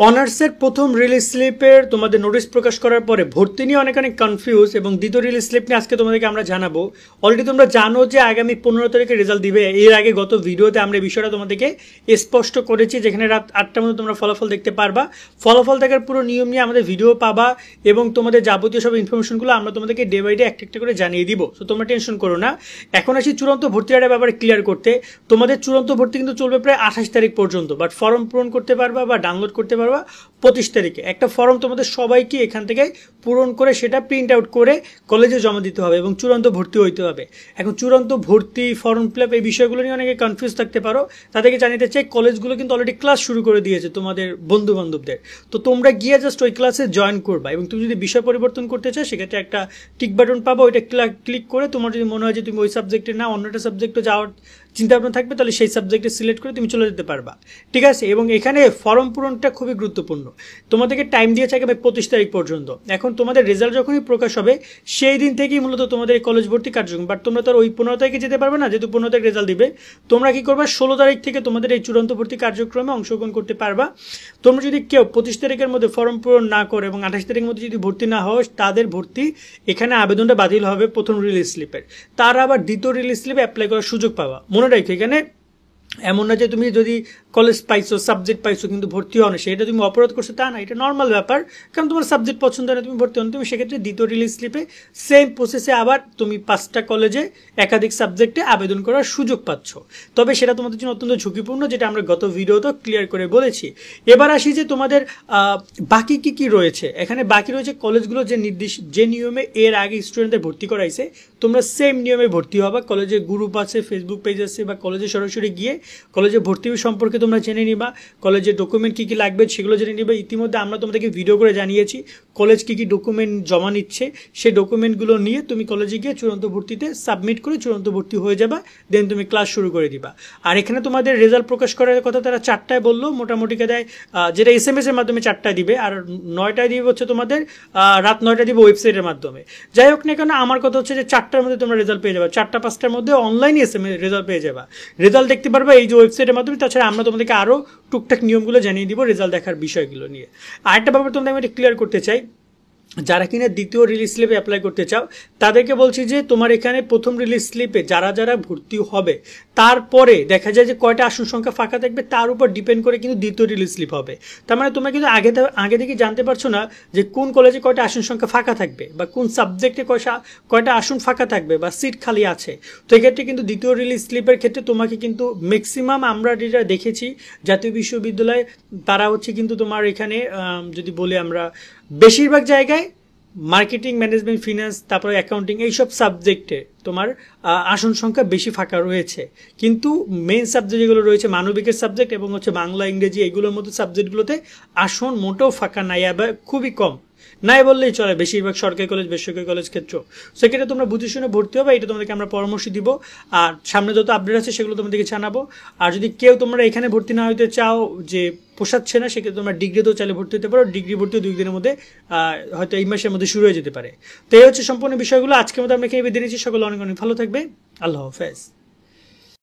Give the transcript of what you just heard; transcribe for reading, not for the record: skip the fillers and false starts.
অনার্সের প্রথম রিলিজ স্লিপের তোমাদের নোটিশ প্রকাশ করার পরে ভর্তি নিয়ে অনেক কনফিউজ এবং দ্বিতীয় রিলিজ স্লিপ নিয়ে আজকে তোমাদেরকে আমরা জানাবো। অলরেডি তোমরা জানো যে আগামী 15 তারিখে রেজাল্ট দিবে। এর আগে গত ভিডিওতে আমরা এই বিষয়টা তোমাদেরকে স্পষ্ট করেছি, যেখানে রাত 8টার মধ্যে তোমরা ফলাফল দেখতে পারবা। ফলাফল দেখার পুরো নিয়ম নিয়ে আমাদের ভিডিও পাবা এবং তোমাদের যাবতীয় সব ইনফরমেশনগুলো আমরা তোমাদেরকে ডে বাই ডে একটা একটা করে জানিয়ে দিব। সো তোমরা টেনশন করো না। এখন আসি চূড়ান্ত ভর্তির ব্যাপারে ক্লিয়ার করতে। তোমাদের চূড়ান্ত ভর্তি কিন্তু চলবে প্রায় 28 তারিখ পর্যন্ত, বাট ফর্ম পূরণ করতে পারবা বা ডাউনলোড করতে পারবা 25 তারিখে। একটা ফর্ম তোমাদের সবাইকে এখান থেকে পূরণ করে সেটা প্রিন্ট আউট করে কলেজে জমা দিতে হবে এবং চূড়ান্ত ভর্তি হইতে হবে। এখন চূড়ান্ত ভর্তি, ফর্ম ফিল আপ, এই বিষয়গুলো নিয়ে অনেকে কনফিউজ থাকতে পারো। তাদেরকে জানিতে চাই কলেজগুলো কিন্তু অলরেডি ক্লাস শুরু করে দিয়েছে তোমাদের বন্ধু বান্ধবদের। তো তোমরা গিয়ে জাস্ট ওই ক্লাসে জয়েন করবা এবং তুমি যদি বিষয় পরিবর্তন করতে চাও সেক্ষেত্রে একটা টিক বাটন পাবো, ওইটা ক্লিক করে তোমার যদি মনে হয় যে তুমি ওই সাবজেক্টে না অন্য একটা সাবজেক্টে যাওয়ার চিন্তা ভাবনা থাকবে, তাহলে সেই সাবজেক্টে সিলেক্ট করে তুমি চলে যেতে পারবা। ঠিক আছে? এবং এখানে ফর্ম পূরণটা খুবই গুরুত্বপূর্ণ। তোমাদেরকে টাইম দিয়েছে আগামী 25 তারিখ পর্যন্ত। এখন তোমাদের রেজাল্ট যখনই প্রকাশ হবে সেই দিন থেকেই মূলত তোমাদের এই কলেজ ভর্তি কার্যক্রম। বাট তোমরা তো ওই 15 তারিখে যেতে পারবে না, যেহেতু 15 তারিখ রেজাল্ট দিবে। তোমরা কি করবা, 16 তারিখ থেকে তোমাদের এই চূড়ান্ত ভর্তি কার্যক্রমে অংশগ্রহণ করতে পারবা। তোমরা যদি কেউ 25 তারিখের মধ্যে ফর্ম পূরণ না করে এবং 28 তারিখের মধ্যে যদি ভর্তি না হয়, তাদের ভর্তি এখানে আবেদনটা বাতিল হবে প্রথম রিলিজ স্লিপের। তারা আবার দ্বিতীয় রিলিজ স্লিপে অ্যাপ্লাই করার সুযোগ পাবা। মনে রাখো, এখানে এমন না যে তুমি যদি কলেজ পাইছো, সাবজেক্ট পাইছো কিন্তু ভর্তি হও না, সেটা তুমি অপরাধ করছো তা না। এটা নর্মাল ব্যাপার, কারণ তোমার সাবজেক্ট পছন্দ না, তুমি ভর্তি হও না। তুমি সেক্ষেত্রে দ্বিতীয় রিলিজ স্লিপে সেম প্রসেসে আবার তুমি 5টা কলেজে একাধিক সাবজেক্টে আবেদন করার সুযোগ পাচ্ছ। তবে সেটা তোমাদের জন্য অত্যন্ত ঝুঁকিপূর্ণ, যেটা আমরা গত ভিডিওতে ক্লিয়ার করে বলেছি। এবার আসি যে তোমাদের বাকি কি রয়েছে। এখানে বাকি রয়েছে কলেজগুলো যে নিয়মে এর আগে স্টুডেন্টদের ভর্তি করাইছে, তোমরা সেম নিয়মে ভর্তি হবা। কলেজে গ্রুপ আছে, ফেসবুক পেজ আছে, বা কলেজে সরাসরি গিয়ে কলেজে ভর্তি সম্পর্কে তোমরা জেনে নিবা। কলেজের ডকুমেন্ট কি লাগবে সেগুলো জেনে নিবা। ইতিমধ্যে আমরা তোমাদেরকে ভিডিও করে জানিয়েছি কলেজ কি ডকুমেন্ট জমা নিচ্ছে। সেই ডকুমেন্টগুলো নিয়ে তুমি কলেজে গিয়ে চূড়ান্ত ভর্তিতে সাবমিট করে চূড়ান্ত ভর্তি হয়ে যাবা, দেন তুমি ক্লাস শুরু করে দিবা। আর এখানে তোমাদের রেজাল্ট প্রকাশ করার কথা তারা 4টায় বললো, মোটামুটি দেয় যেটা SMS এর মাধ্যমে 4টায় দিবে, আর 9টায় দিবে হচ্ছে তোমাদের রাত 9টায় দিবে ওয়েবসাইটের মাধ্যমে। যাই হোক না কেন, আমার কথা হচ্ছে যে 4টার মধ্যে তোমরা রেজাল্ট পেয়ে যাবা। 4টা 5টার মধ্যে অনলাইনে SMS রেজাল্ট পেয়ে যাবা। রেজাল্ট দেখতে পারবা এই যে ওয়েবসাইটের মাধ্যমে। তাছাড়া আমরা তোমাদেরকে আরও টুকটাক নিয়মগুলো জানিয়ে দিব রেজাল্ট দেখার বিষয়গুলো নিয়ে। আরেকটা ব্যাপার তোমাদের আমি এটা ক্লিয়ার করতে চাই, যারা কিনা দ্বিতীয় রিলিজ স্লিপে অ্যাপ্লাই করতে চাও তাদেরকে বলছি যে তোমার এখানে প্রথম রিলিজ স্লিপে যারা ভর্তি হবে, তারপরে দেখা যায় যে কয়টা আসন সংখ্যা ফাঁকা থাকবে তার উপর ডিপেন্ড করে কিন্তু দ্বিতীয় রিলিজ স্লিপ হবে। তার মানে তোমরা কিন্তু আগে থেকে জানতে পারছো না যে কোন কলেজে কয়টা আসন সংখ্যা ফাঁকা থাকবে, বা কোন সাবজেক্টে কয়টা আসন ফাঁকা থাকবে বা সিট খালি আছে। তো এক্ষেত্রে কিন্তু দ্বিতীয় রিলিজ স্লিপের ক্ষেত্রে তোমাকে কিন্তু ম্যাক্সিমাম আমরা যেটা দেখেছি জাতীয় বিশ্ববিদ্যালয়, তারা হচ্ছে কিন্তু তোমার এখানে যদি বলি আমরা বেশিরভাগ জায়গায় মার্কেটিং, ম্যানেজমেন্ট, ফিনান্স, তারপরে অ্যাকাউন্টিং, এইসব সাবজেক্টে তোমার আসন সংখ্যা বেশি ফাঁকা রয়েছে। কিন্তু মেইন সাবজেক্ট যেগুলো রয়েছে মানবিকের সাবজেক্ট এবং হচ্ছে বাংলা, ইংরেজি, এগুলোর মতো সাবজেক্টগুলোতে আসন মোটেও ফাঁকা নাই, আবার খুবই কম, নাই বললেই চলে। বেশিরভাগ সরকারি কলেজ, বেসরকারি কলেজ ক্ষেত্র। সেক্ষেত্রে তোমরা বুঝে শুনে ভর্তি হবে, এটা তোমাদেরকে আমরা পরামর্শ দিব। আর সামনে যত আপডেট আছে সেগুলো তোমাদেরকে জানাবো। আর যদি কেউ তোমরা এখানে ভর্তি না হইতে চাও, যে পোষাচ্ছে না, সেক্ষেত্রে তোমরা ডিগ্রিতেও চাইলে ভর্তি হতে পারো। ডিগ্রি ভর্তিও 2 দিনের মধ্যে, হয়তো এই মাসের মধ্যে শুরু হয়ে যেতে পারে। তো এই হচ্ছে সম্পূর্ণ বিষয়গুলো। আজকের মধ্যে আমরা এখানে বিদায় নিচ্ছি। সকলে অনেক অনেক ভালো থাকবে। আল্লাহ হাফেজ।